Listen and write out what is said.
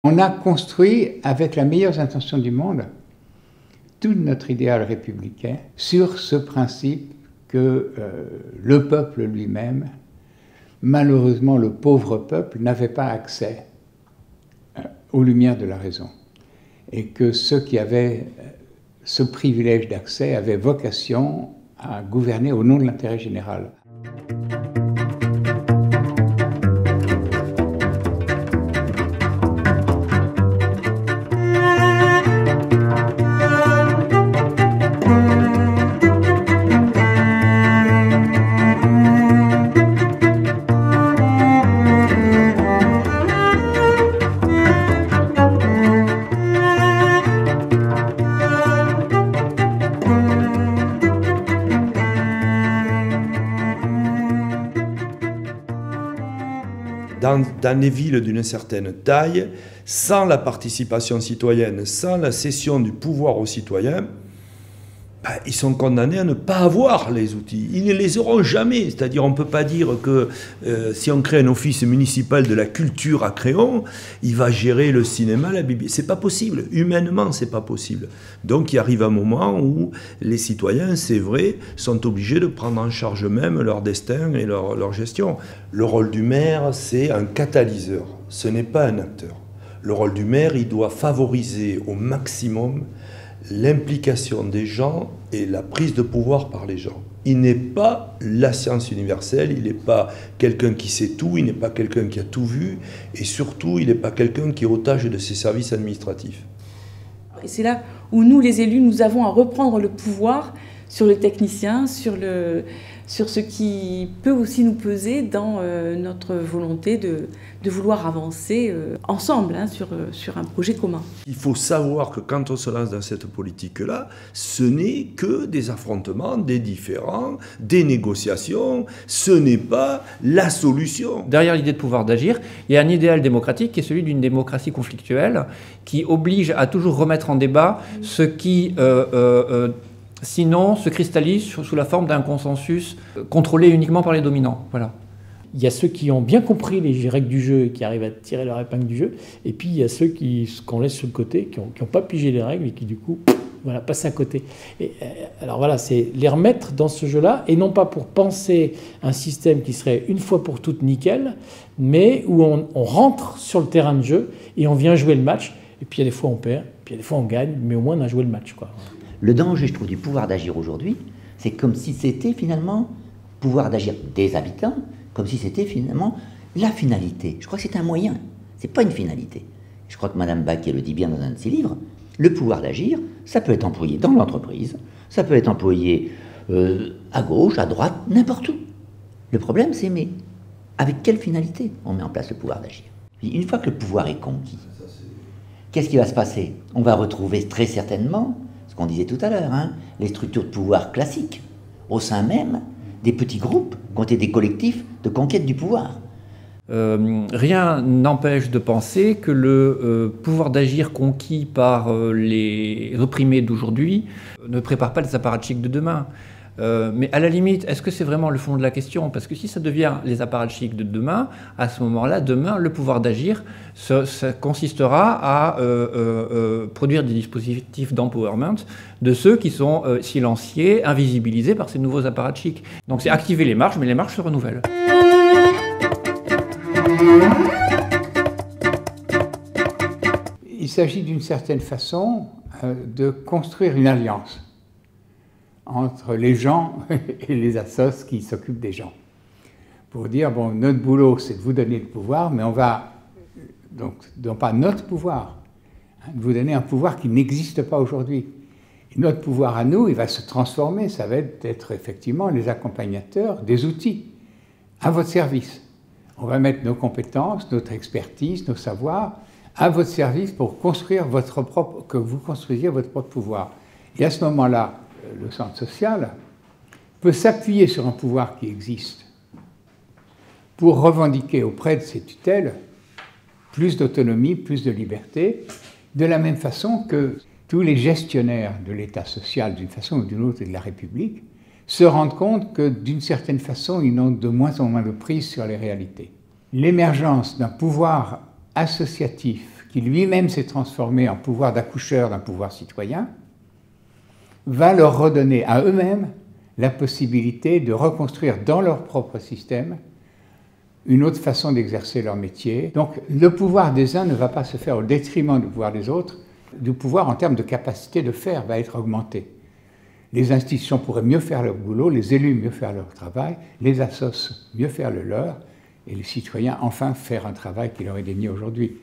On a construit, avec la meilleure intention du monde, tout notre idéal républicain sur ce principe que le peuple lui-même, malheureusement le pauvre peuple, n'avait pas accès aux lumières de la raison. Et que ceux qui avaient ce privilège d'accès avaient vocation à gouverner au nom de l'intérêt général. Dans les villes d'une certaine taille, sans la participation citoyenne, sans la cession du pouvoir aux citoyens, ils sont condamnés à ne pas avoir les outils. Ils ne les auront jamais. C'est-à-dire, on ne peut pas dire que si on crée un office municipal de la culture à Créon, il va gérer le cinéma, la bibliothèque. C'est pas possible. Humainement, c'est pas possible. Donc, il arrive un moment où les citoyens, c'est vrai, sont obligés de prendre en charge même leur destin et leur gestion. Le rôle du maire, c'est un catalyseur. Ce n'est pas un acteur. Le rôle du maire, il doit favoriser au maximum l'implication des gens et la prise de pouvoir par les gens. Il n'est pas la science universelle, il n'est pas quelqu'un qui sait tout, il n'est pas quelqu'un qui a tout vu, et surtout, il n'est pas quelqu'un qui est otage de ses services administratifs. Et c'est là où nous, les élus, nous avons à reprendre le pouvoir sur le technicien, sur ce qui peut aussi nous peser dans notre volonté de vouloir avancer ensemble sur un projet commun. Il faut savoir que quand on se lance dans cette politique-là, ce n'est que des affrontements, des différends, des négociations, ce n'est pas la solution. Derrière l'idée de pouvoir d'agir, il y a un idéal démocratique qui est celui d'une démocratie conflictuelle qui oblige à toujours remettre en débat ce qui sinon se cristallise sous la forme d'un consensus contrôlé uniquement par les dominants. Voilà. Il y a ceux qui ont bien compris les règles du jeu et qui arrivent à tirer leur épingle du jeu, et puis il y a ceux qu'on laisse sur le côté, qui n'ont pas pigé les règles et qui du coup voilà, passent à côté. Et, alors voilà, c'est les remettre dans ce jeu-là, et non pas pour penser un système qui serait une fois pour toutes nickel, mais où on rentre sur le terrain de jeu et on vient jouer le match, et puis il y a des fois on perd, puis il y a des fois on gagne, mais au moins on a joué le match, quoi. Le danger, je trouve, du pouvoir d'agir aujourd'hui, c'est comme si c'était finalement pouvoir d'agir des habitants, comme si c'était finalement la finalité. Je crois que c'est un moyen, c'est pas une finalité. Je crois que Mme Baquet le dit bien dans un de ses livres, le pouvoir d'agir, ça peut être employé dans l'entreprise, ça peut être employé à gauche, à droite, n'importe où. Le problème, c'est mais avec quelle finalité on met en place le pouvoir d'agir? Une fois que le pouvoir est conquis, qu'est-ce qui va se passer? On va retrouver très certainement ce qu'on disait tout à l'heure, hein, les structures de pouvoir classiques, au sein même des petits groupes qui ont été des collectifs de conquête du pouvoir. Rien n'empêche de penser que le pouvoir d'agir conquis par les opprimés d'aujourd'hui ne prépare pas les apparatchiks de demain. Mais à la limite, est-ce que c'est vraiment le fond de la question? Parce que si ça devient les apparatchiks de demain, à ce moment-là, demain, le pouvoir d'agir, ça consistera à produire des dispositifs d'empowerment de ceux qui sont silenciés, invisibilisés par ces nouveaux apparatchiks. Donc c'est activer les marges, mais les marges se renouvellent. Il s'agit d'une certaine façon de construire une alliance entre les gens et les assos qui s'occupent des gens. Pour dire, bon, notre boulot, c'est de vous donner le pouvoir, mais on va, donc, non pas notre pouvoir, hein, de vous donner un pouvoir qui n'existe pas aujourd'hui. Et notre pouvoir à nous, il va se transformer, ça va être effectivement les accompagnateurs des outils à votre service. On va mettre nos compétences, notre expertise, nos savoirs à votre service pour construire que vous construisiez votre propre pouvoir. Et à ce moment-là, le centre social peut s'appuyer sur un pouvoir qui existe pour revendiquer auprès de ses tutelles plus d'autonomie, plus de liberté, de la même façon que tous les gestionnaires de l'État social, d'une façon ou d'une autre, et de la République, se rendent compte que, d'une certaine façon, ils n'ont de moins en moins de prise sur les réalités. L'émergence d'un pouvoir associatif qui lui-même s'est transformé en pouvoir d'accoucheur d'un pouvoir citoyen, va leur redonner à eux-mêmes la possibilité de reconstruire dans leur propre système une autre façon d'exercer leur métier. Donc le pouvoir des uns ne va pas se faire au détriment du pouvoir des autres. Le pouvoir en termes de capacité de faire va être augmenté. Les institutions pourraient mieux faire leur boulot, les élus mieux faire leur travail, les assos mieux faire le leur, et les citoyens enfin faire un travail qui leur est dénié aujourd'hui.